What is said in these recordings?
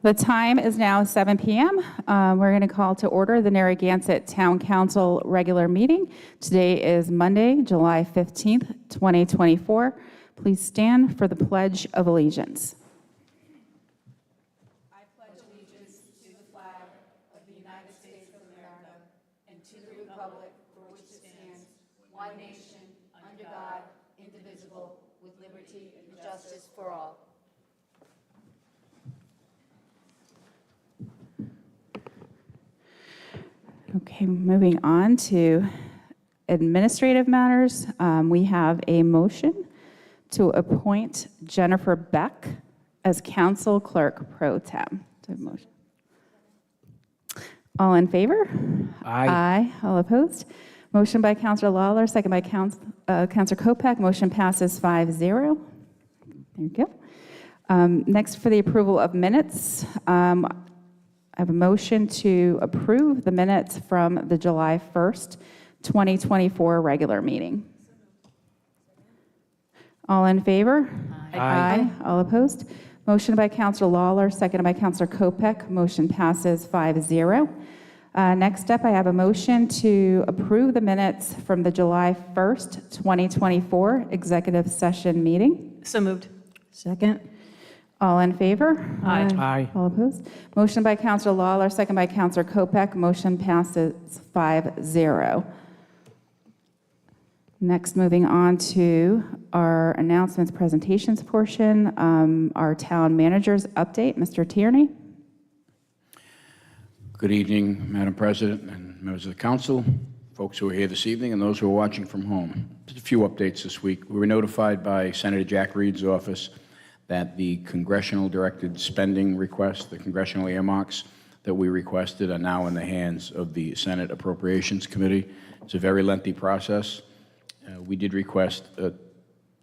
The time is now 7 p.m. We're going to call to order the Narragansett Town Council regular meeting. Today is Monday, July 15th, 2024. Please stand for the Pledge of Allegiance. I pledge allegiance to the flag of the United States of America and to the republic for which it stands, one nation, under God, indivisible, with liberty and justice for all. Okay, moving on to administrative matters. We have a motion to appoint Jennifer Beck as Council Clerk Pro Tem. Motion. All in favor? Aye. Aye. All opposed? Motion by Councilor Lawler, second by Councilor Kopech. Motion passes 5-0. There you go. Next, for the approval of minutes. I have a motion to approve the minutes from the July 1st, 2024 regular meeting. All in favor? Aye. Aye. All opposed? Motion by Councilor Lawler, seconded by Councilor Kopech. Motion passes 5-0. Next up, I have a motion to approve the minutes from the July 1st, 2024 executive session meeting. So moved. Second. All in favor? Aye. Aye. All opposed? Motion by Councilor Lawler, second by Councilor Kopech. Motion passes 5-0. Next, moving on to our announcements presentations portion, our town manager's update. Mr. Tierney. Good evening, Madam President and members of the council, folks who are here this evening, and those who are watching from home. Just a few updates this week. We were notified by Senator Jack Reed's office that the congressional directed spending requests, the congressional earmarks that we requested, are now in the hands of the Senate Appropriations Committee. It's a very lengthy process. We did request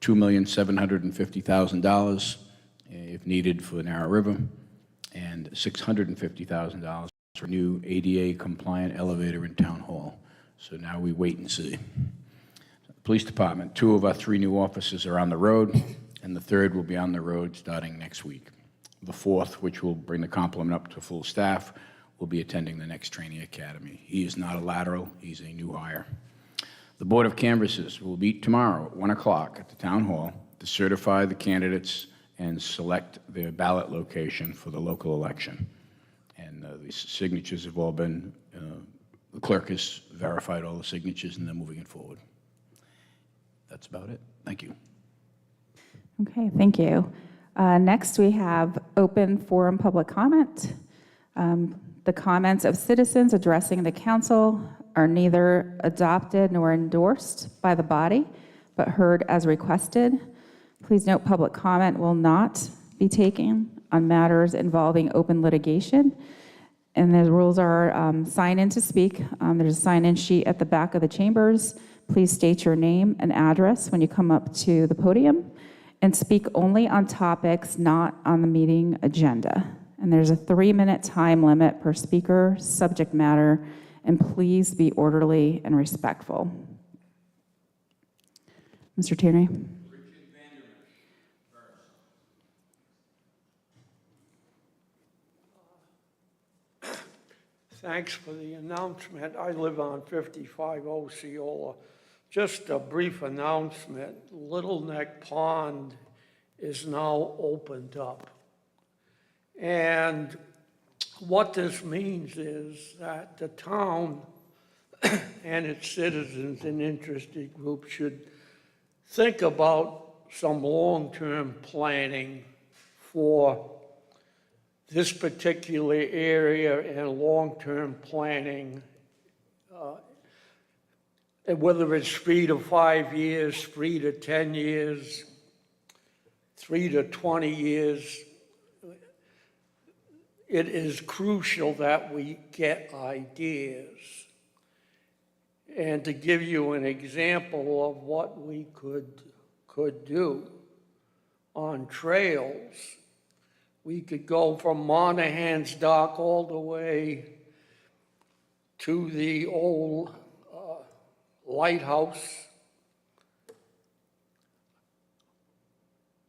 $2,750,000 if needed for the Narrow River, and $650,000 for a new ADA compliant elevator in Town Hall. So now we wait and see. Police Department, 2 of our 3 new officers are on the road, and the 3rd will be on the road starting next week. The 4th, which will bring the complement up to full staff, will be attending the next training academy. He is not a lateral, he's a new hire. The Board of Canvassers will meet tomorrow at 1 o'clock at the Town Hall to certify the candidates and select their ballot location for the local election. And the signatures have all been, the clerk has verified all the signatures, and they're moving it forward. That's about it. Thank you. Okay, thank you. Next, we have open forum public comment. The comments of citizens addressing the council are neither adopted nor endorsed by the body, but heard as requested. Please note public comment will not be taken on matters involving open litigation. And the rules are sign in to speak. There's a sign-in sheet at the back of the chambers. Please state your name and address when you come up to the podium, and speak only on topics not on the meeting agenda. And there's a 3-minute time limit per speaker, subject matter, and please be orderly and respectful. Mr. Tierney. Thanks for the announcement. I live on 55 Osceola. Just a brief announcement. Little Neck Pond is now opened up. And what this means is that the town and its citizens and interested groups should think about some long-term planning for this particular area and long-term planning, whether it's 3 to 5 years, 3 to 10 years, 3 to 20 years. It is crucial that we get ideas. And to give you an example of what we could do on trails, we could go from Monahan's Dock all the way to the old lighthouse.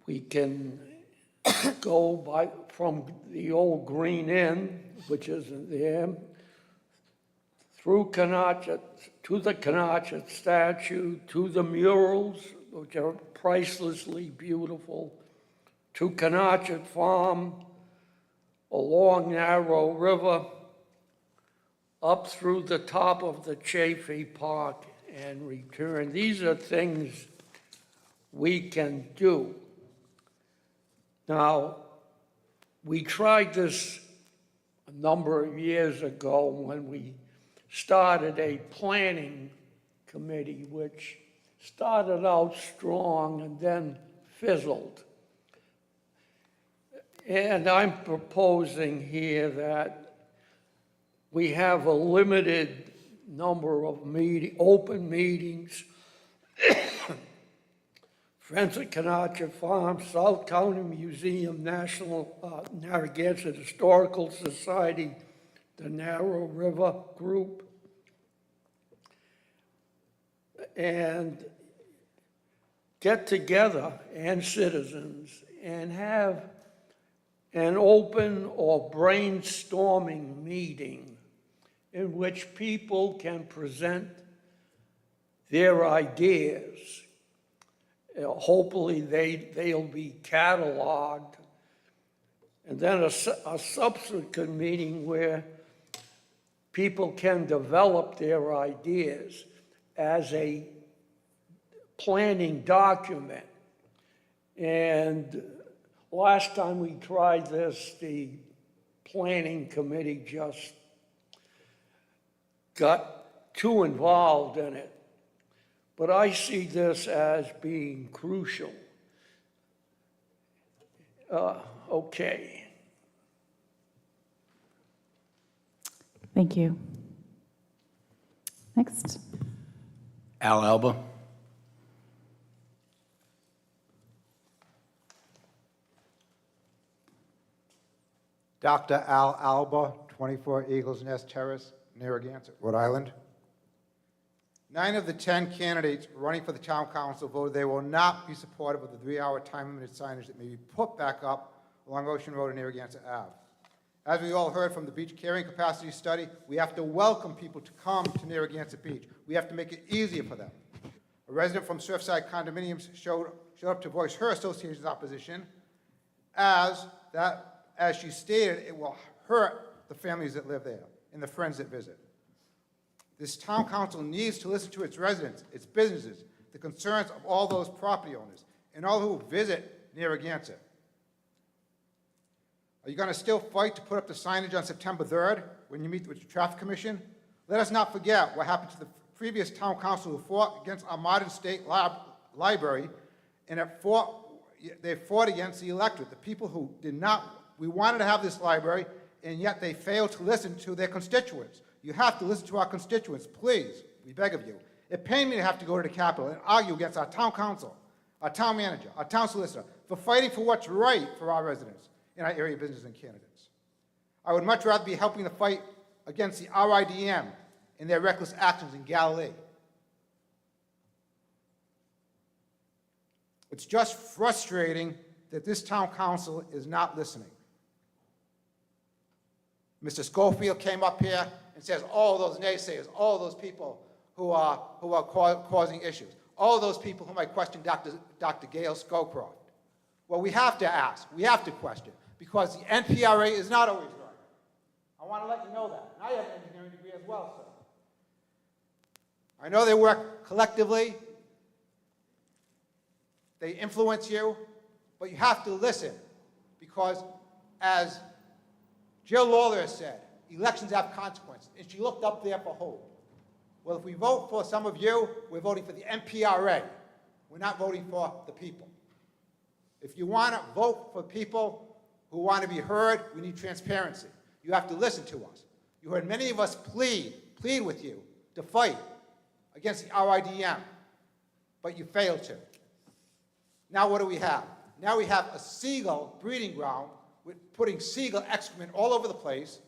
We can go from the old Green Inn, which isn't there, through Canachet, to the Canachet statue, to the murals, which are pricelessly beautiful, to Canachet Farm, along Narrow River, up through the top of the Chafee Park and return. These are things we can do. Now, we tried this a number of years ago when we started a planning committee, which started out strong and then fizzled. And I'm proposing here that we have a limited number of open meetings. Friends of Canachet Farm, South County Museum, National Narragansett Historical Society, the Narrow River Group, and get together, and citizens, and have an open or brainstorming meeting in which people can present their ideas. Hopefully they'll be cataloged, and then a subsequent meeting where people can develop their ideas as a planning document. And last time we tried this, the planning committee just got too involved in it. But I see this as being crucial. Okay. Thank you. Next. Al Alba. Dr. Al Alba, 24 Eagles Nest Terrace, Narragansett, Rhode Island. 9 of the 10 candidates running for the town council voted they will not be supportive of the 3-hour time-limited signage that may be put back up along Ocean Road and Narragansett Ave. As we all heard from the beach carrying capacity study, we have to welcome people to come to Narragansett Beach. We have to make it easier for them. A resident from Surfside Condominiums showed up to voice her association's opposition, as she stated, it will hurt the families that live there and the friends that visit. This town council needs to listen to its residents, its businesses, the concerns of all those property owners, and all who visit Narragansett. Are you going to still fight to put up the signage on September 3rd when you meet with the Traffic Commission? Let us not forget what happened to the previous town council who fought against our modern state library, and they fought against the electorate, the people who did not. We wanted to have this library, and yet they failed to listen to their constituents. You have to listen to our constituents, please, we beg of you. It pained me to have to go to the Capitol and argue against our town council, our town manager, our town solicitor, for fighting for what's right for our residents and our area businesses and candidates. I would much rather be helping the fight against the RIDM and their reckless actions in Galilee. It's just frustrating that this town council is not listening. Mr. Schofield came up here and says all those naysayers, all those people who are causing issues, all those people who might question Dr. Gail Scowcroft. Well, we have to ask, we have to question, because the NPRA is not always right. I want to let you know that. And I have an engineering degree as well, sir. I know they work collectively, they influence you, but you have to listen, because as Jill Lawler has said, elections have consequences, and she looked up there for hope. Well, if we vote for some of you, we're voting for the NPRA. We're not voting for the people. If you want to vote for people who want to be heard, we need transparency. You have to listen to us. You heard many of us plead with you to fight against the RIDM, but you failed to. Now what do we have? Now we have a seagull breeding ground with putting seagull excrement all over the place,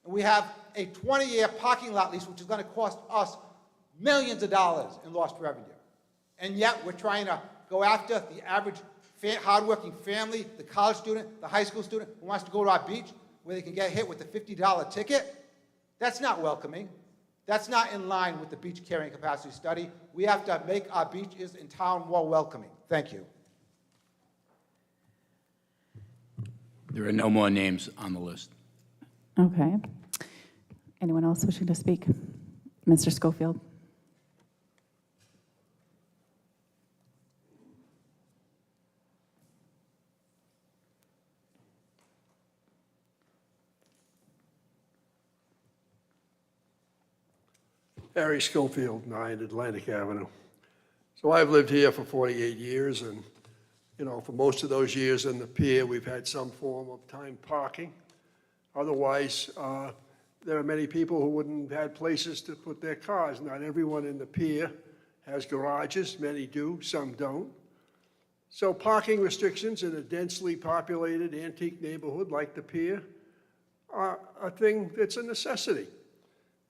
and we have a 20-year parking lot lease which is going to cost us millions of dollars in lost revenue. And yet we're trying to go after the average hardworking family, the college student, the high school student who wants to go to our beach where they can get hit with a $50 ticket? That's not welcoming. That's not in line with the beach carrying capacity study. We have to make our beaches in town more welcoming. Thank you. There are no more names on the list. Okay. Anyone else wishing to speak? Mr. Schofield. Harry Schofield, 9 Atlantic Avenue. So I've lived here for 48 years, and, you know, for most of those years in the pier, we've had some form of timed parking. Otherwise, there are many people who wouldn't have had places to put their cars. Not everyone in the pier has garages. Many do, some don't. So parking restrictions in a densely populated antique neighborhood like the pier are a thing that's a necessity.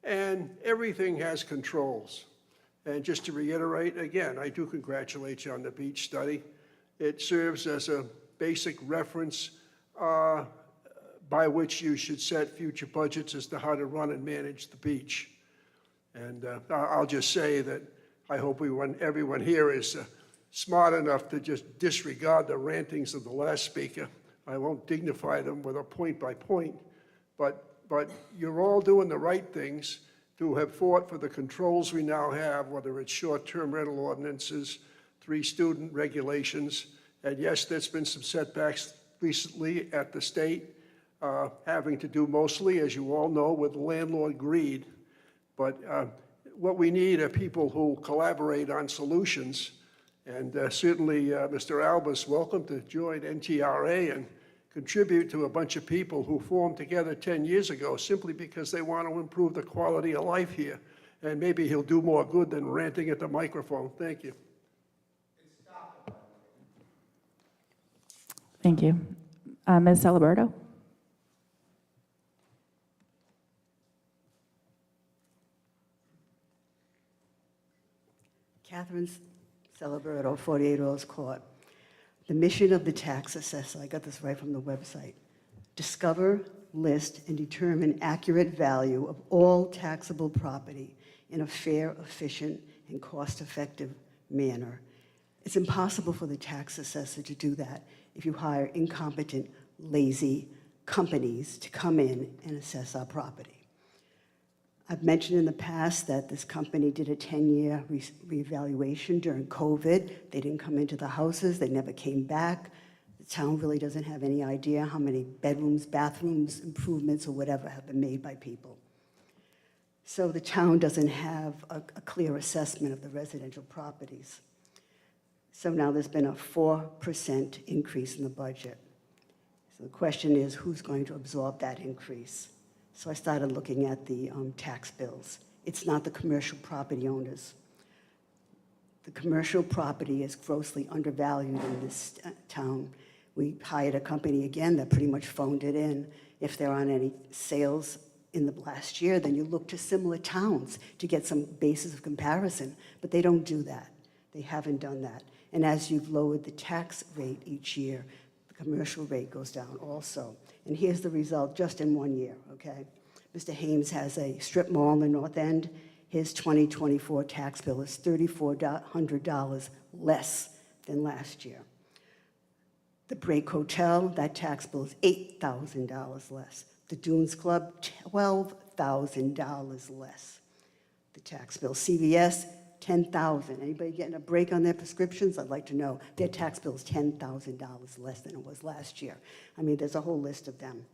And everything has controls. And just to reiterate, again, I do congratulate you on the beach study. It serves as a basic reference by which you should set future budgets as to how to run and manage the beach. And I'll just say that I hope everyone here is smart enough to just disregard the rantings of the last speaker. I won't dignify them with a point by point, but you're all doing the right things to have fought for the controls we now have, whether it's short-term rental ordinances, 3 student regulations, and yes, there's been some setbacks recently at the state, having to do mostly, as you all know, with landlord greed. But what we need are people who collaborate on solutions, and certainly Mr. Albus, welcome to join NTRA and contribute to a bunch of people who formed together 10 years ago simply because they want to improve the quality of life here. And maybe he'll do more good than ranting at the microphone. Thank you. Thank you. Ms. Celeberto? Catherine Celeberto, 48 Rose Court. The mission of the tax assessor, I got this right from the website: discover, list, and determine accurate value of all taxable property in a fair, efficient, and cost-effective manner. It's impossible for the tax assessor to do that if you hire incompetent, lazy companies to come in and assess our property. I've mentioned in the past that this company did a 10-year reevaluation during COVID. They didn't come into the houses. They never came back. The town really doesn't have any idea how many bedrooms, bathrooms, improvements, or whatever have been made by people. So the town doesn't have a clear assessment of the residential properties. So now there's been a 4% increase in the budget. So the question is, who's going to absorb that increase? So I started looking at the tax bills. It's not the commercial property owners. The commercial property is grossly undervalued in this town. We hired a company again that pretty much phoned it in. If there aren't any sales in the last year, then you look to similar towns to get some basis of comparison, but they don't do that. They haven't done that. And as you've lowered the tax rate each year, the commercial rate goes down also. And here's the result just in 1 year, okay? Mr. Hames has a strip mall in the North End. His 2024 tax bill is $3,400 less than last year. The Break Hotel, that tax bill is $8,000 less. The Dunes Club, $12,000 less. The tax bill. CVS, $10,000. Anybody getting a break on their prescriptions? I'd like to know. Their tax bill is $10,000 less than it was last year. I mean, there's a whole list of them.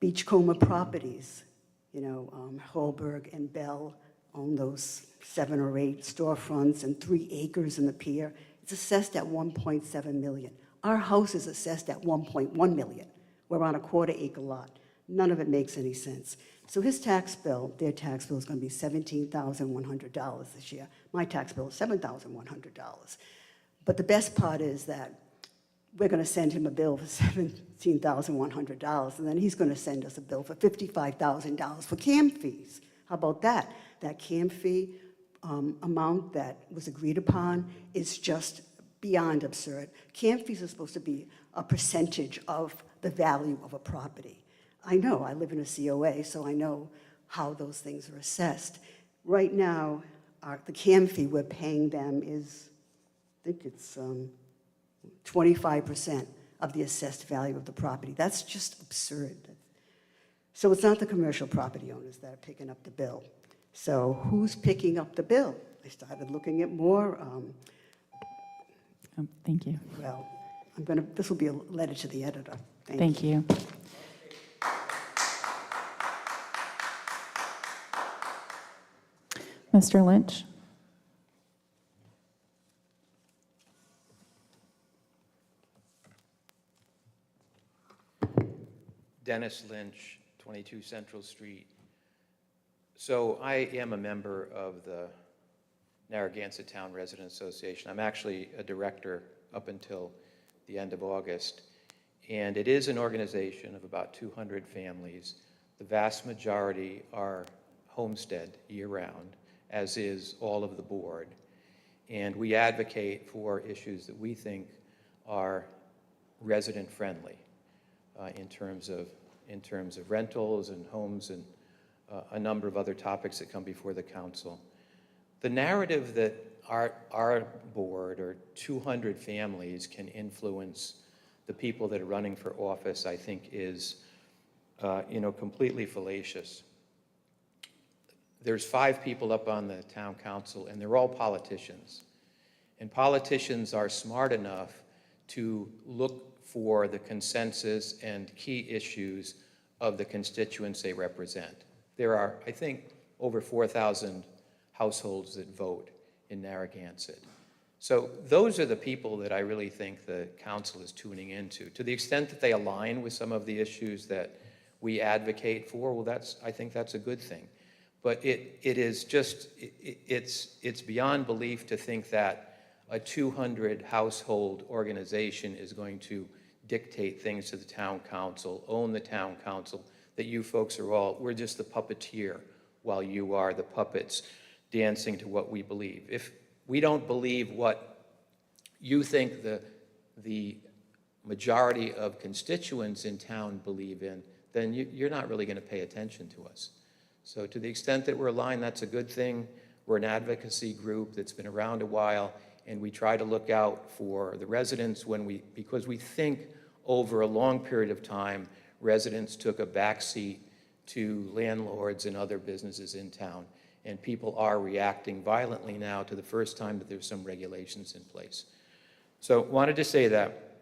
Beachcomber Properties, you know, Holberg and Bell own those 7 or 8 storefronts and 3 acres in the pier. It's assessed at $1.7 million. Our house is assessed at $1.1 million. We're on a 1/4 acre lot. None of it makes any sense. So his tax bill, their tax bill is going to be $17,100 this year. My tax bill is $7,100. But the best part is that we're going to send him a bill for $17,100, and then he's going to send us a bill for $55,000 for camp fees. How about that? That camp fee amount that was agreed upon is just beyond absurd. Camp fees are supposed to be a percentage of the value of a property. I know, I live in a COA, so I know how those things are assessed. Right now, the CAM fee we're paying them is, I think it's 25% of the assessed value of the property. That's just absurd. So it's not the commercial property owners that are picking up the bill. So who's picking up the bill? I started looking at more, Thank you. well, this will be a letter to the editor. Thank you. Mr. Lynch? Dennis Lynch, 22 Central Street. So I am a member of the Narragansett Town Resident Association. I'm actually a director up until the end of August. And it is an organization of about 200 families. The vast majority are homestead year-round, as is all of the board. And we advocate for issues that we think are resident-friendly in terms of rentals and homes and a number of other topics that come before the council. The narrative that our board or 200 families can influence the people that are running for office, I think, is completely fallacious. There's 5 people up on the town council, and they're all politicians. And politicians are smart enough to look for the consensus and key issues of the constituents they represent. There are, I think, over 4,000 households that vote in Narragansett. So those are the people that I really think the council is tuning into. To the extent that they align with some of the issues that we advocate for, well, I think that's a good thing. But it's beyond belief to think that a 200 household organization is going to dictate things to the town council, own the town council, that you folks we're just the puppeteer while you are the puppets dancing to what we believe. If we don't believe what you think the majority of constituents in town believe in, then you're not really going to pay attention to us. So to the extent that we're aligned, that's a good thing. We're an advocacy group that's been around a while, and we try to look out for the residents because we think over a long period of time, residents took a backseat to landlords and other businesses in town, and people are reacting violently now to the first time that there's some regulations in place. So wanted to say that,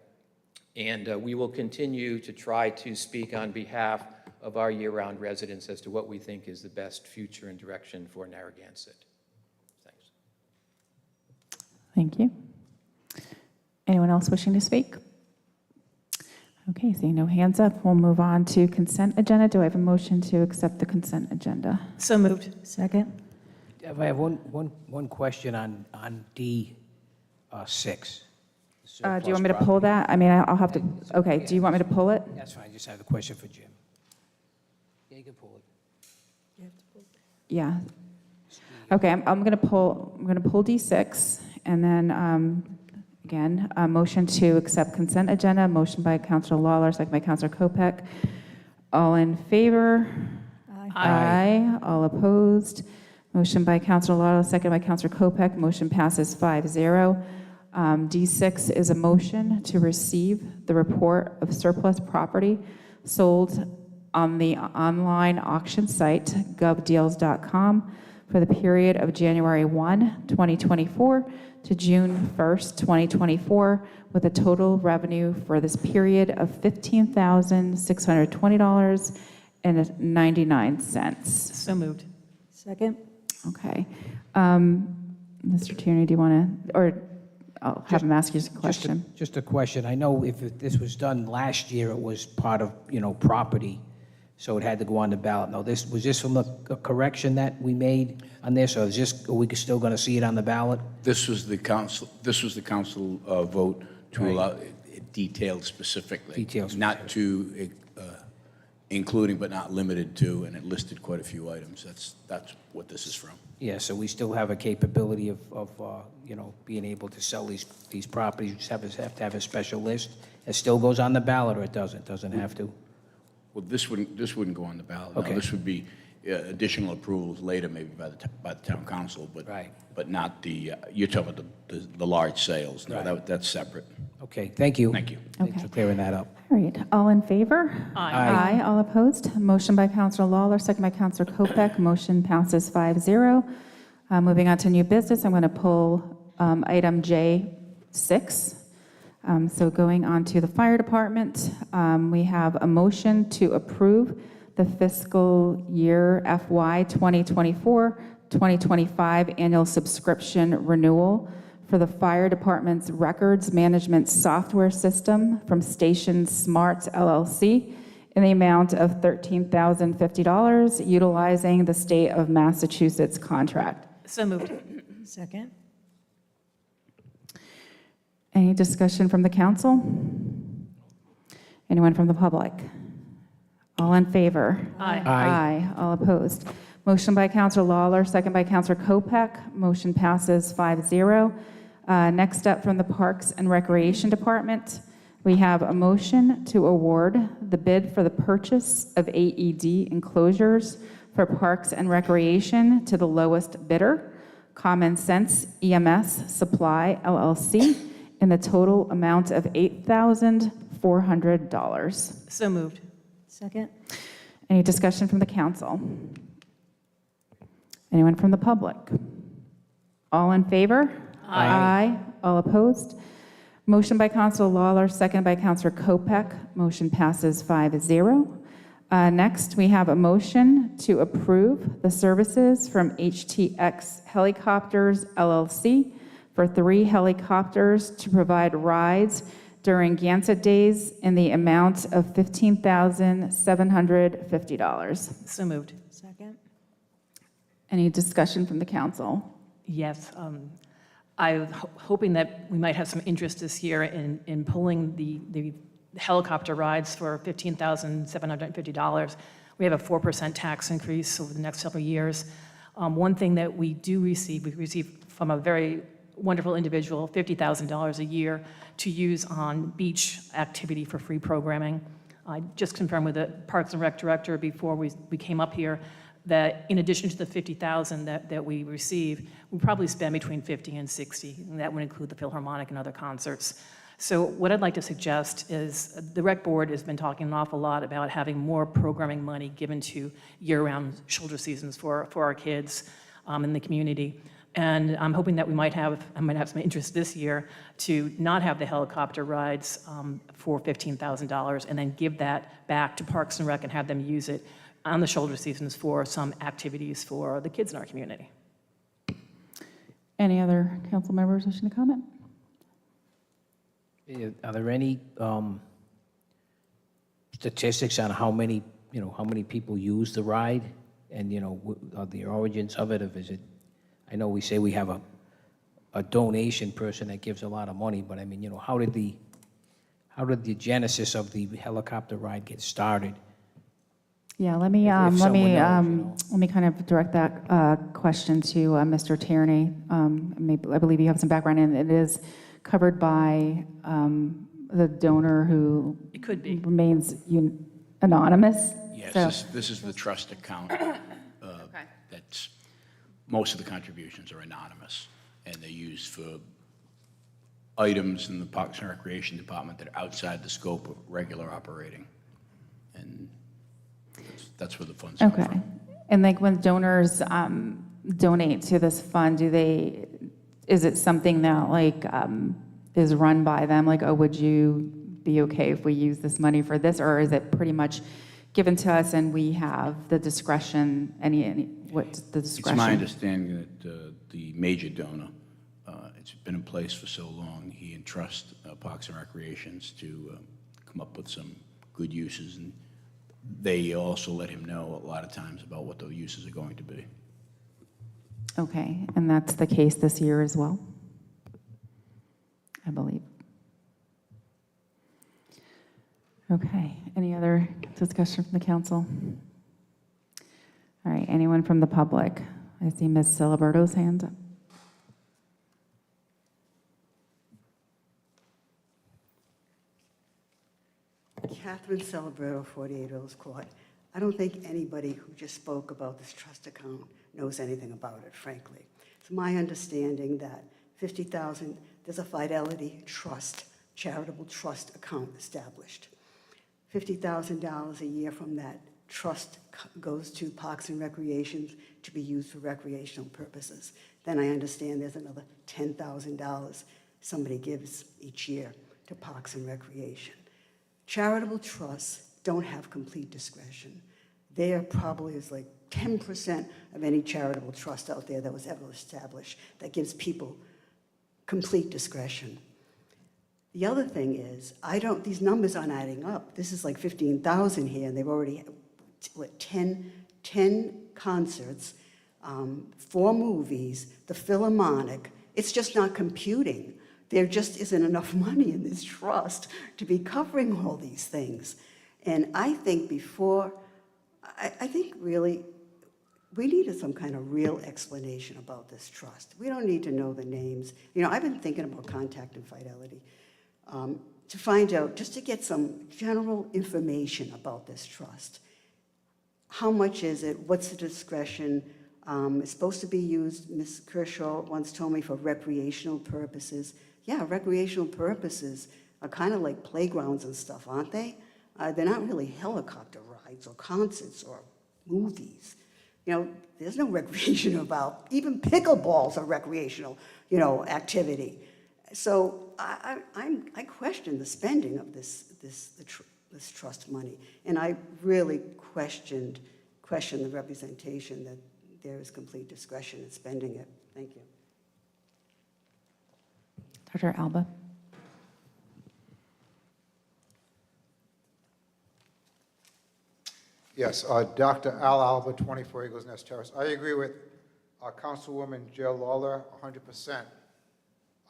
and we will continue to try to speak on behalf of our year-round residents as to what we think is the best future and direction for Narragansett. Thanks. Thank you. Anyone else wishing to speak? Okay, seeing no hands up, we'll move on to consent agenda. Do I have a motion to accept the consent agenda? So moved. Second? I have one question on D6. Do you want me to pull that? I mean, I'll have to, okay, do you want me to pull it? That's fine, I just have a question for Jim. Yeah, you can pull it. Yeah. Okay, I'm going to pull D6, and then, again, a motion to accept consent agenda, motion by Councilor Lawler, second by Councilor Kopek. All in favor? Aye. All opposed? Motion by Councilor Lawler, second by Councilor Kopek. Motion passes 5-0. D6 is a motion to receive the report of surplus property sold on the online auction site, govdeals.com, for the period of January 1, 2024 to June 1st, 2024, with a total revenue for this period of $15,620.99. So moved. Second? Okay. Mr. Tierney, do you want to, or I'll have him ask you a question. Just a question. I know if this was done last year, it was part of, property, so it had to go on the ballot. No, was this from a correction that we made on this, or are we still going to see it on the ballot? This was the council vote to Right. allow it detailed specifically. Detailed Not to including but not limited to, and it listed quite a few items. That's what this is from. Yeah, so we still have a capability of being able to sell these properties. You just have to have a special list. It still goes on the ballot, or it doesn't? Doesn't have to? Well, this wouldn't go on the ballot. No, Okay. this would be additional approvals later, maybe by the town council, but Right. but not you're talking about the large sales. No, Right. that's separate. Okay, thank you. Thank you. Thanks for clearing that up. All right, all in favor? Aye. Aye, all opposed? Motion by Counselor Lawler, second by Counselor Kopek. Motion passes 5-0. Moving on to new business, I'm going to pull item J6. So going on to the fire department, we have a motion to approve the fiscal year FY 2024-2025 annual subscription renewal for the fire department's records management software system from Station Smart LLC in the amount of $13,050, utilizing the state of Massachusetts contract. So moved. Second? Any discussion from the council? Anyone from the public? All in favor? Aye. Aye. All opposed? Motion by Counselor Lawler, second by Counselor Kopek. Motion passes 5-0. Next up from the Parks and Recreation Department, we have a motion to award the bid for the purchase of AED enclosures for Parks and Recreation to the lowest bidder, Common Sense EMS Supply LLC, in the total amount of $8,400. So moved. Second? Any discussion from the council? Anyone from the public? All in favor? Aye. All opposed? Motion by Counselor Lawler, second by Counselor Kopek. Motion passes 5-0. Next, we have a motion to approve the services from HTX Helicopters LLC for 3 helicopters to provide rides during Gansett Days in the amount of $15,750. So moved. Second? Any discussion from the council? Yes. I'm hoping that we might have some interest this year in pulling the helicopter rides for $15,750. We have a 4% tax increase over the next several years. One thing that we receive from a very wonderful individual, $50,000 a year to use on beach activity for free programming. I just confirmed with the Parks and Rec director before we came up here that in addition to the $50,000 that we receive, we probably spend between $50 and $60, and that would include the Philharmonic and other concerts. So what I'd like to suggest is the rec board has been talking an awful lot about having more programming money given to year-round shoulder seasons for our kids in the community. And I'm hoping that I might have some interest this year to not have the helicopter rides for $15,000 and then give that back to Parks and Rec and have them use it on the shoulder seasons for some activities for the kids in our community. Any other council members wishing to comment? Are there any statistics on how many people use the ride, and the origins of it? Is it? I know we say we have a donation person that gives a lot of money, but I mean, how did the genesis of the helicopter ride get started? Yeah, let me If someone knows, let me kind of direct that question to Mr. Tierney. I believe you have some background in it. It is covered by the donor who It could be. remains anonymous. Yes, So- this is the trust account. That's, most of the contributions are anonymous, and they're used for items in the Parks and Recreation Department that are outside the scope of regular operating. And that's where the funds come Okay. from. And like when donors donate to this fund, is it something that is run by them? Like, oh, would you be okay if we use this money for this? Or is it pretty much given to us and we have the discretion, what's the discretion? It's my understanding that the major donor, it's been in place for so long, he entrusts Parks and Recreations to come up with some good uses, and they also let him know a lot of times about what those uses are going to be. Okay, and that's the case this year as well, I believe. Okay, any other discussion from the council? All right, anyone from the public? I see Ms. Ciliberto's hand up. Catherine Celebrato, 48 Earls Court. I don't think anybody who just spoke about this trust account knows anything about it, frankly. It's my understanding that 50,000, there's a Fidelity Trust, charitable trust account established. $50,000 a year from that trust goes to Parks and Recreation to be used for recreational purposes. Then I understand there's another $10,000 somebody gives each year to Parks and Recreation. Charitable trusts don't have complete discretion. There probably is like 10% of any charitable trust out there that was ever established that gives people complete discretion. The other thing is, these numbers aren't adding up. This is like 15,000 here, and they've already, 10 concerts, 4 movies, the Philharmonic. It's just not computing. There just isn't enough money in this trust to be covering all these things. And I think I think really, we needed some kind of real explanation about this trust. We don't need to know the names. You know, I've been thinking about contacting Fidelity to find out, just to get some general information about this trust. How much is it? What's the discretion? It's supposed to be used, Ms. Kershaw once told me, for recreational purposes. Yeah, recreational purposes are kind of like playgrounds and stuff, aren't they? They're not really helicopter rides or concerts or movies. You know, there's no recreation about, even pickleballs are recreational, activity. So I question the spending of this trust money, and I really question the representation that there is complete discretion in spending it. Thank you. Dr. Alba. Yes, Dr. Al Alba, 24 Eagles Nest Terrace. I agree with Councilwoman Jill Lawler 100%.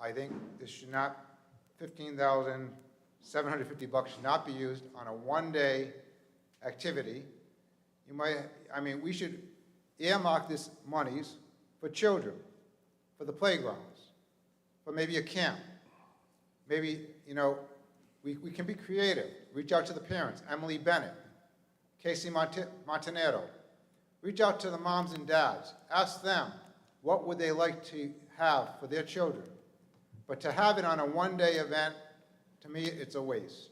I think this should not, $15,750 should not be used on a one-day activity. We should earmark this monies for children, for the playgrounds, for maybe a camp. Maybe, we can be creative. Reach out to the parents, Emily Bennett, Casey Montanero. Reach out to the moms and dads. Ask them, what would they like to have for their children? But to have it on a one-day event, to me, it's a waste.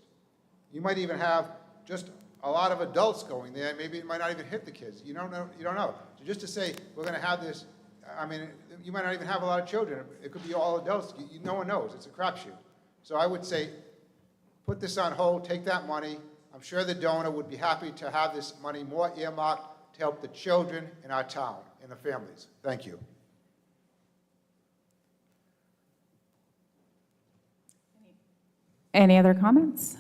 You might even have just a lot of adults going there. Maybe it might not even hit the kids. You don't know. So just to say, we're going to have this, you might not even have a lot of children. It could be all adults. No one knows. It's a crapshoot. So I would say, put this on hold, take that money. I'm sure the donor would be happy to have this money more earmarked to help the children in our town and the families. Thank you. Any other comments?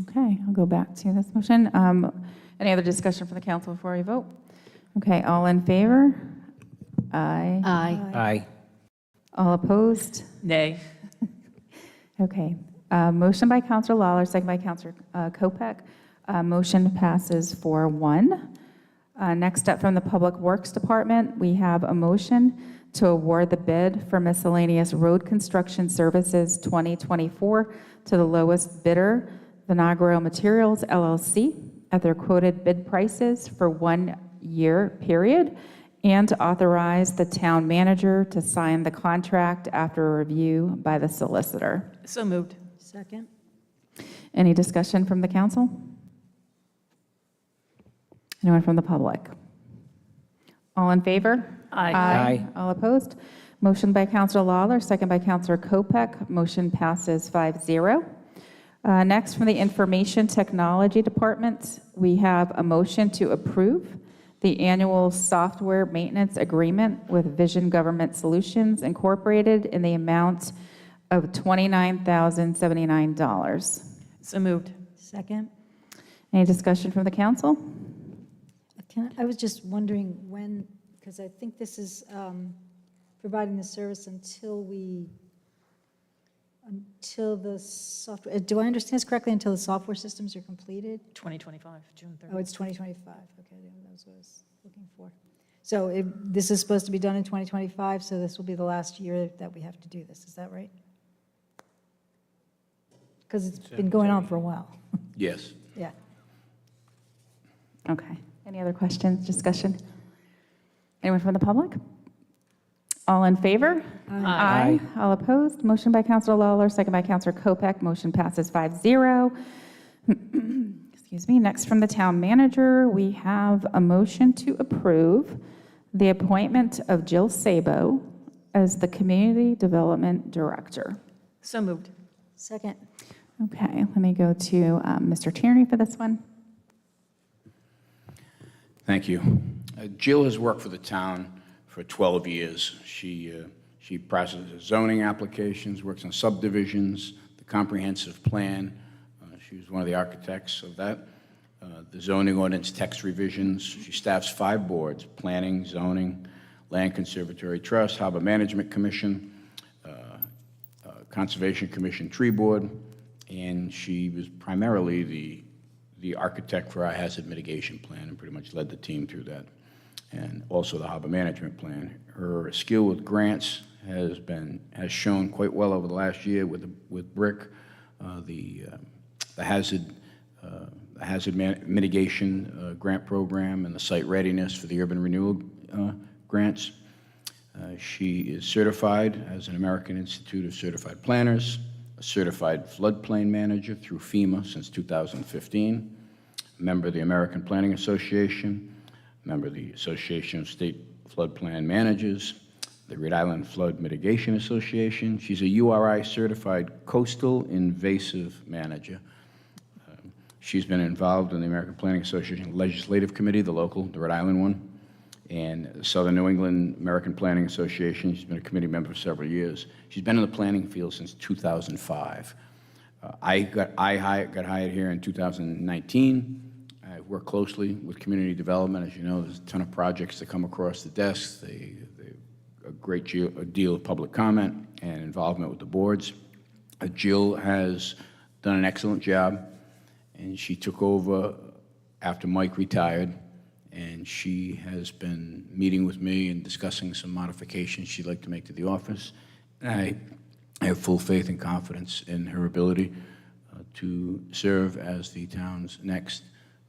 Okay, I'll go back to this motion. Any other discussion from the council before we vote? Okay, all in favor? Aye. Aye. All opposed? Nay. Okay. Motion by Councilor Lawler, second by Councilor Kopech. Motion passes 4-1. Next up from the Public Works Department, we have a motion to award the bid for miscellaneous road construction services 2024 to the lowest bidder, Vinagro Materials LLC, at their quoted bid prices for 1 year period, and to authorize the town manager to sign the contract after a review by the solicitor. So moved. Second. Any discussion from the council? Anyone from the public? All in favor? Aye. Aye. All opposed? Motion by Councilor Lawler, second by Councilor Kopech. Motion passes 5-0. Next, from the Information Technology Department, we have a motion to approve the annual software maintenance agreement with Vision Government Solutions Incorporated in the amount of $29,079. So moved. Second. Any discussion from the council? I was just wondering when, because I think this is providing the service until we until the software, do I understand this correctly, until the software systems are completed? 2025, June 30th. Oh, it's 2025, okay, that was what I was looking for. So this is supposed to be done in 2025, so this will be the last year that we have to do this, is that right? Because it's been going on for a while, Yes. yeah. Okay. Any other questions, discussion? Anyone from the public? All in favor? Aye. All opposed? Motion by Counselor Lawler, second by Counselor Kopek. Motion passes 5-0. Excuse me. Next, from the town manager, we have a motion to approve the appointment of Jill Sabo as the Community Development Director. So moved. Second. Okay, let me go to Mr. Tierney for this one. Thank you. Jill has worked for the town for 12 years. She processes zoning applications, works on subdivisions, the comprehensive plan. She was one of the architects of that. The zoning ordinance text revisions. She staffs 5 boards: Planning, Zoning, Land Conservatory Trust, Harbor Management Commission, Conservation Commission Tree Board, and she was primarily the architect for our hazard mitigation plan and pretty much led the team through that, and also the harbor management plan. Her skill with grants has shown quite well over the last year with BRIC, the hazard mitigation grant program, and the site readiness for the urban renewal grants. She is certified as an American Institute of Certified Planners, a certified floodplain manager through FEMA since 2015, a member of the American Planning Association, member of the Association of State Floodplain Managers, the Rhode Island Flood Mitigation Association. She's a URI certified coastal invasive manager. She's been involved in the American Planning Association Legislative Committee, the Rhode Island one, and Southern New England American Planning Association. She's been a committee member for several years. She's been in the planning field since 2005. I got hired here in 2019. I work closely with community development. As you know, there's a ton of projects that come across the desk. A great deal of public comment and involvement with the boards. Jill has done an excellent job, and she took over after Mike retired, and she has been meeting with me and discussing some modifications she'd like to make to the office. And I have full faith and confidence in her ability to serve as the town's next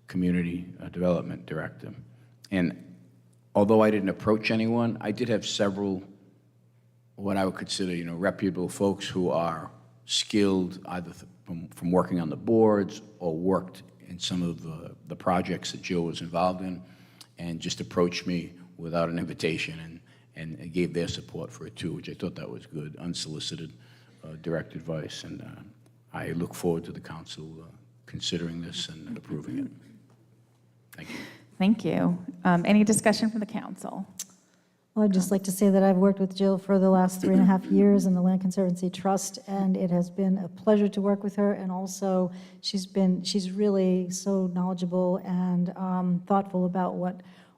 community development director. And although I didn't approach anyone, I did have several what I would consider, reputable folks who are skilled either from working on the boards or worked in some of the projects that Jill was involved in, and just approached me without an invitation and gave their support for it too, which I thought that was good, unsolicited direct advice. And I look forward to the council considering this and approving it. Thank you. Thank you. Any discussion from the council? Well, I'd just like to say that I've worked with Jill for the last 3.5 years in the Land Conservancy Trust, and it has been a pleasure to work with her. And also, she's really so knowledgeable and thoughtful about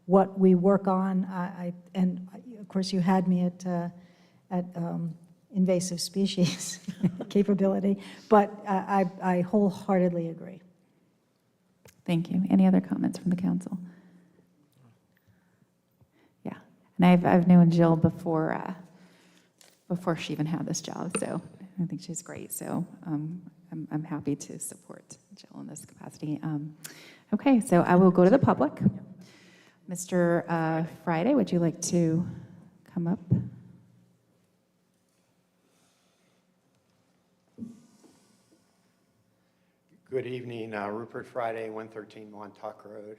what we work on. And of course, you had me at invasive species capability, but I wholeheartedly agree. Thank you. Any other comments from the council? Yeah, and I've known Jill before she even had this job, so I think she's great. So I'm happy to support Jill in this capacity. Okay, so I will go to the public. Mr. Friday, would you like to come up? Good evening, Rupert Friday, 113 Montauk Road.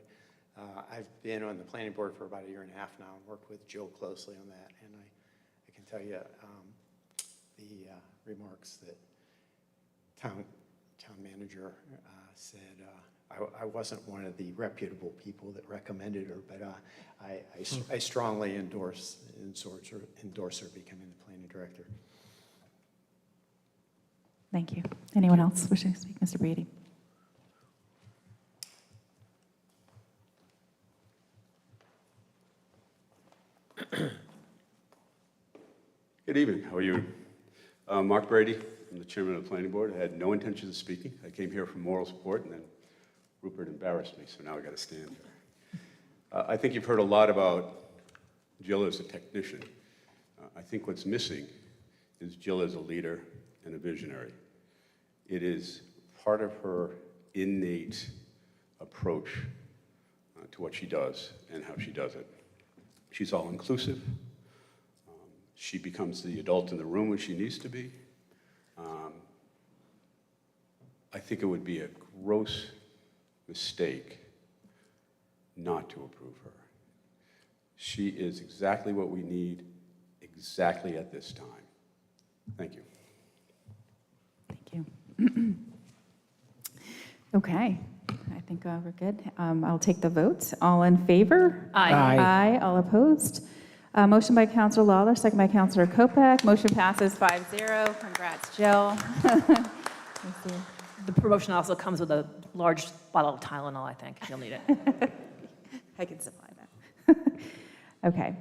I've been on the planning board for about 1.5 years now and worked with Jill closely on that. And I can tell you the remarks that town manager said. I wasn't one of the reputable people that recommended her, but I strongly endorse her becoming the planning director. Thank you. Anyone else wishing to speak? Mr. Brady. Good evening. How are you? Mark Brady, from the chairman of the planning board. I had no intention of speaking. I came here for moral support, and then Rupert embarrassed me, so now I got to stand. I think you've heard a lot about Jill as a technician. I think what's missing is Jill as a leader and a visionary. It is part of her innate approach to what she does and how she does it. She's all-inclusive. She becomes the adult in the room when she needs to be. I think it would be a gross mistake not to approve her. She is exactly what we need, exactly at this time. Thank you. Thank you. Okay, I think we're good. I'll take the votes. All in favor? Aye. Aye. All opposed? Motion by Counselor Lawler, second by Counselor Kopech. Motion passes 5-0. Congrats, Jill. The promotion also comes with a large bottle of Tylenol, I think. You'll need it. I can supply that. Okay.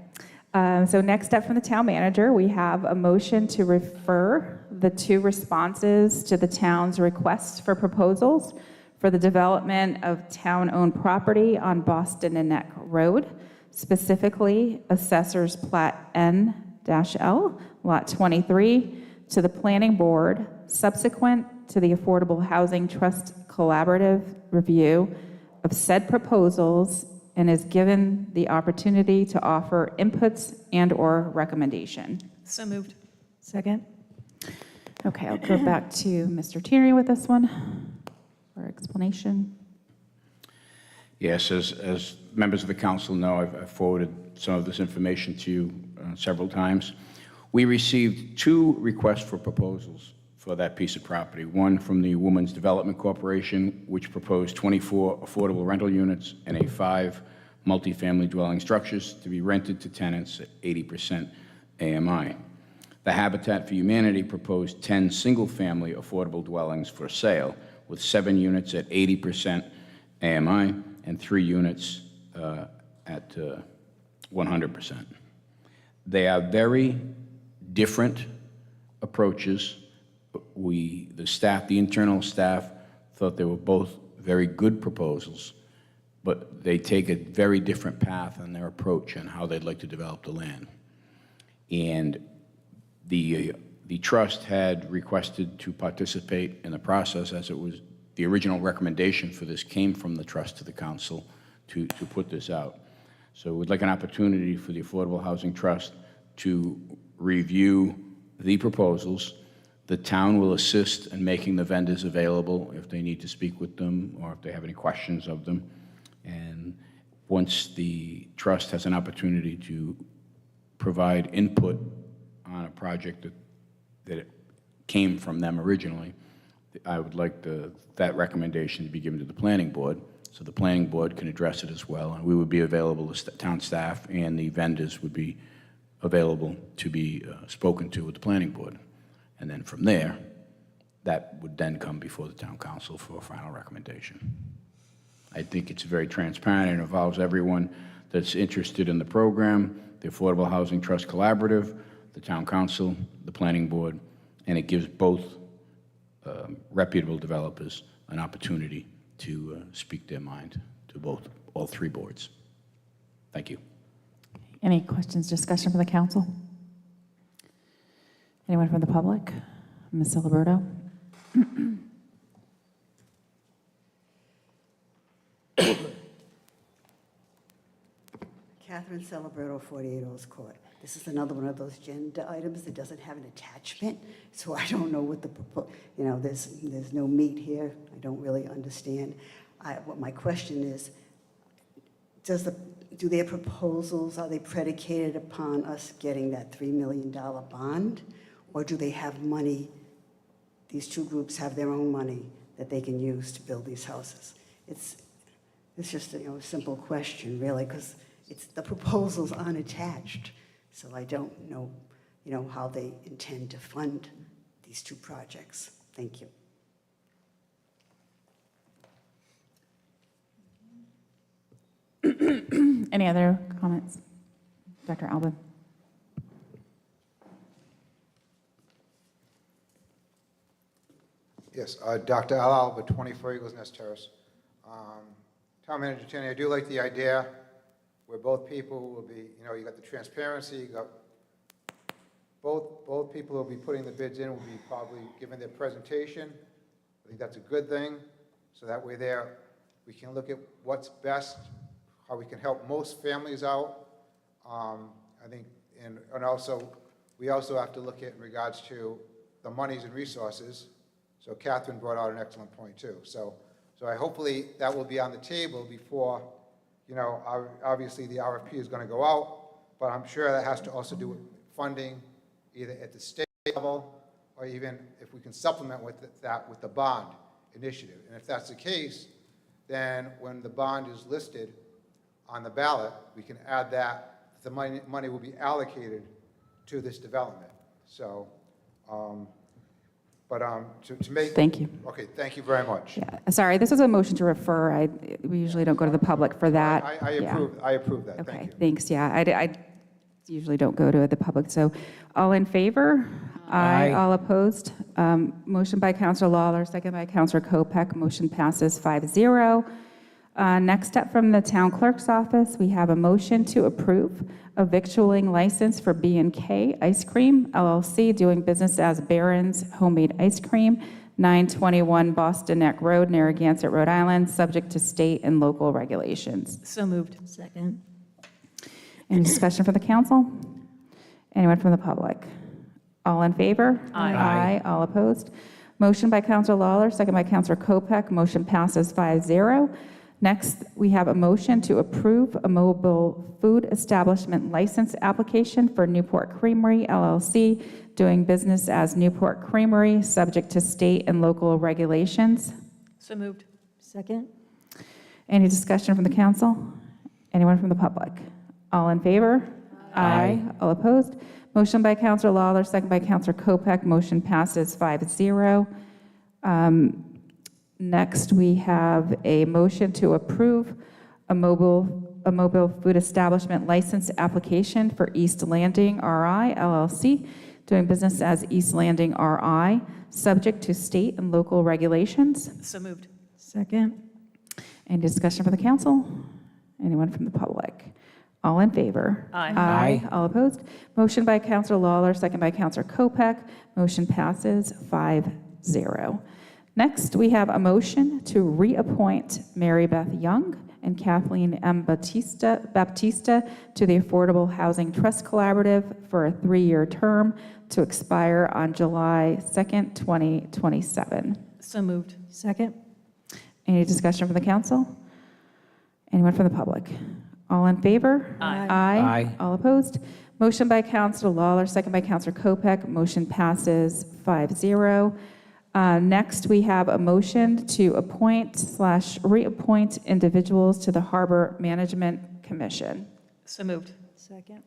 So next up from the town manager, we have a motion to refer the 2 responses to the town's request for proposals for the development of town-owned property on Boston and Neck Road, specifically Assessor's Plat N-L, Lot 23, to the Planning Board, subsequent to the Affordable Housing Trust collaborative review of said proposals, and is given the opportunity to offer inputs and/or recommendation. So moved. Second? Okay, I'll go back to Mr. Tierney with this one for explanation. Yes, as members of the council know, I've forwarded some of this information to you several times. We received 2 requests for proposals for that piece of property. One from the Women's Development Corporation, which proposed 24 affordable rental units and 5 multifamily dwelling structures to be rented to tenants at 80% AMI. The Habitat for Humanity proposed 10 single-family affordable dwellings for sale, with 7 units at 80% AMI and 3 units at 100%. They are very different approaches. The internal staff thought they were both very good proposals, but they take a very different path in their approach and how they'd like to develop the land. And the trust had requested to participate in the process, as it was the original recommendation for this came from the trust to the council to put this out. So we'd like an opportunity for the Affordable Housing Trust to review the proposals. The town will assist in making the vendors available if they need to speak with them or if they have any questions of them. And once the trust has an opportunity to provide input on a project that it came from them originally, I would like that recommendation to be given to the planning board, so the planning board can address it as well. And we would be available, the town staff and the vendors would be available to be spoken to with the planning board. And then from there, that would then come before the town council for a final recommendation. I think it's very transparent and involves everyone that's interested in the program, the Affordable Housing Trust Collaborative, the town council, the planning board, and it gives both reputable developers an opportunity to speak their mind to all 3 boards. Thank you. Any questions, discussion from the council? Anyone from the public? Ms. Ciliberto? Catherine Celebrato, 48 Earls Court. This is another one of those agenda items that doesn't have an attachment, so I don't know what there's no meat here. I don't really understand. What my question is, do their proposals, are they predicated upon us getting that $3 million bond? Or do they have money, these 2 groups have their own money that they can use to build these houses? It's just a simple question, really, because the proposals aren't attached. So I don't know, how they intend to fund these 2 projects. Thank you. Any other comments? Dr. Albin? Yes, Dr. Al Alba, 24 Eagles Nest Terrace. Town Manager Tierney, I do like the idea where both people will be, you got the transparency, you got both people who will be putting the bids in will be probably giving their presentation. I think that's a good thing. So that way there, we can look at what's best, how we can help most families out. I think, and also, we also have to look at in regards to the monies and resources. So Catherine brought out an excellent point too. So I hopefully that will be on the table before, obviously the RFP is going to go out, but I'm sure that has to also do with funding either at the state level or even if we can supplement with that with the bond initiative. And if that's the case, then when the bond is listed on the ballot, we can add that the money will be allocated to this development. So, to make... Thank you. Okay, thank you very much. Yeah, sorry, this is a motion to refer. We usually don't go to the public for that. I approve that. Okay, Thank you. thanks. Yeah, I usually don't go to the public. So all in favor? Aye. All opposed? Motion by Counselor Lawler, second by Counselor Kopech. Motion passes 5-0. Next up from the Town Clerk's Office, we have a motion to approve a victualling license for B&K Ice Cream, LLC, doing business as Barron's Homemade Ice Cream, 921 Boston Neck Road, Narragansett, Rhode Island, subject to state and local regulations. So moved. Second. Any discussion from the council? Anyone from the public? All in favor? Aye. Aye. All opposed? Motion by Counselor Lawler, second by Counselor Kopech. Motion passes 5-0. Next, we have a motion to approve a mobile food establishment license application for Newport Creamery, LLC, doing business as Newport Creamery, subject to state and local regulations. So moved. Second. Any discussion from the council? Anyone from the public? All in favor? Aye. All opposed? Motion by Counselor Lawler, second by Counselor Kopech. Motion passes 5-0. Next, we have a motion to approve a mobile food establishment license application for East Landing RI LLC, doing business as East Landing RI, subject to state and local regulations. So moved. Second. Any discussion from the council? Anyone from the public? All in favor? Aye. Aye. All opposed? Motion by Counselor Lawler, second by Counselor Kopech. Motion passes 5-0. Next, we have a motion to reappoint Mary Beth Young and Kathleen M. Baptista to the Affordable Housing Trust Collaborative for a 3-year term to expire on July 2nd, 2027. So moved. Second. Any discussion from the council? Anyone from the public? All in favor? Aye. Aye. All opposed? Motion by Counselor Lawler, second by Counselor Kopech. Motion passes 5-0. Next, we have a motion to appoint/reappoint individuals to the Harbor Management Commission. So moved. Second.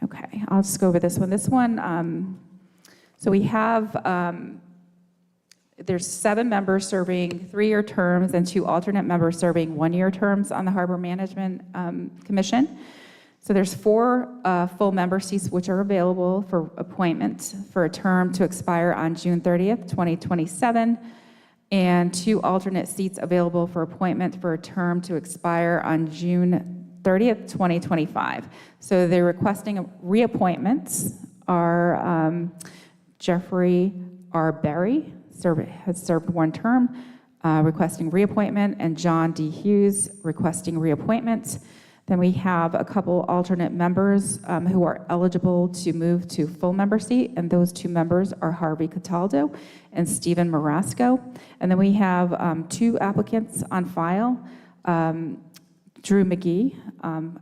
Okay, I'll just go over this one. This one, so we have, there's 7 members serving 3-year terms and 2 alternate members serving 1-year terms on the Harbor Management Commission. So there's 4 full member seats which are available for appointment for a term to expire on June 30th, 2027, and 2 alternate seats available for appointment for a term to expire on June 30th, 2025. So they're requesting reappointments are Jeffrey R. Berry, has served 1 term, requesting reappointment, and John D. Hughes requesting reappointment. Then we have a couple alternate members who are eligible to move to full member seat, and those 2 members are Harvey Cataldo and Stephen Marasco. And then we have 2 applicants on file, Drew McGee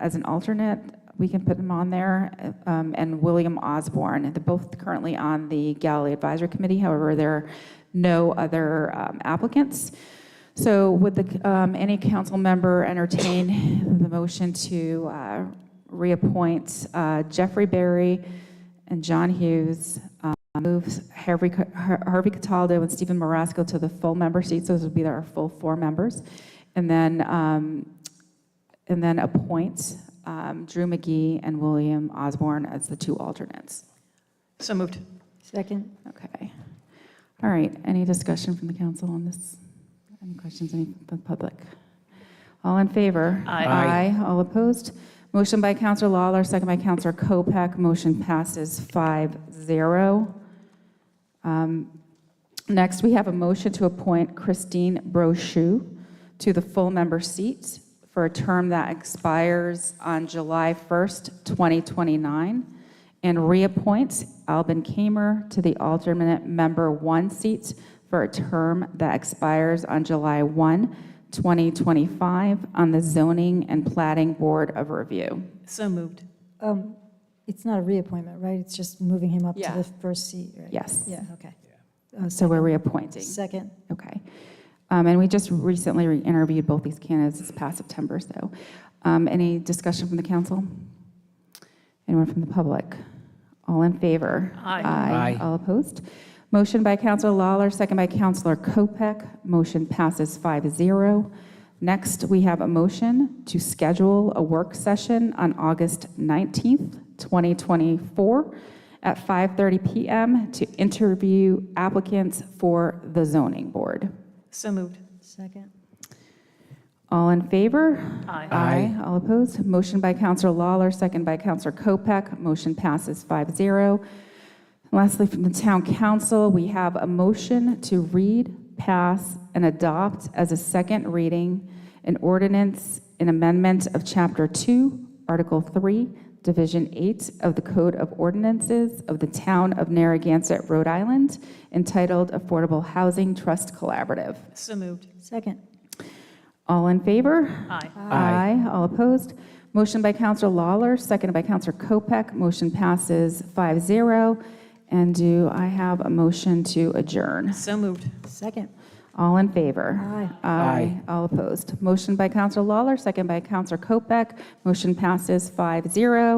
as an alternate, we can put him on there, and William Osborne. They're both currently on the Galilee Advisory Committee, however, there are no other applicants. So would any council member entertain the motion to reappoint Jeffrey Berry and John Hughes, move Harvey Cataldo and Stephen Marasco to the full member seats? Those would be our full 4 members. And then appoint Drew McGee and William Osborne as the 2 alternates. So moved. Second. Okay. All right, any discussion from the council on this? Any questions, any from the public? All in favor? Aye. Aye. All opposed? Motion by Counselor Lawler, second by Counselor Kopech. Motion passes 5-0. Next, we have a motion to appoint Christine Brochu to the full member seat for a term that expires on July 1st, 2029, and reappoint Alban Kamer to the alternate member 1 seat for a term that expires on July 1, 2025 on the Zoning and Plating Board of Review. So moved. It's not a reappointment, right? It's just moving him up to Yeah. the first seat, right? Yes. Yeah, okay. So we're reappointing. Second. Okay. And we just recently interviewed both these candidates this past September, so. Any discussion from the council? Anyone from the public? All in favor? Aye. Aye. All opposed? Motion by Counselor Lawler, second by Counselor Kopech. Motion passes 5-0. Next, we have a motion to schedule a work session on August 19th, 2024 at 5:30 PM to interview applicants for the zoning board. So moved. Second. All in favor? Aye. Aye. All opposed? Motion by Counselor Lawler, second by Counselor Kopech. Motion passes 5-0. Lastly, from the Town Council, we have a motion to read, pass, and adopt as a second reading an ordinance, an amendment of Chapter 2, Article 3, Division 8 of the Code of Ordinances of the Town of Narragansett, Rhode Island, entitled Affordable Housing Trust Collaborative. So moved. Second. All in favor? Aye. Aye. All opposed? Motion by Counselor Lawler, seconded by Counselor Kopech. Motion passes 5-0. And do I have a motion to adjourn? So moved. Second. All in favor? Aye. Aye. All opposed? Motion by Counselor Lawler, second by Counselor Kopech. Motion passes 5-0.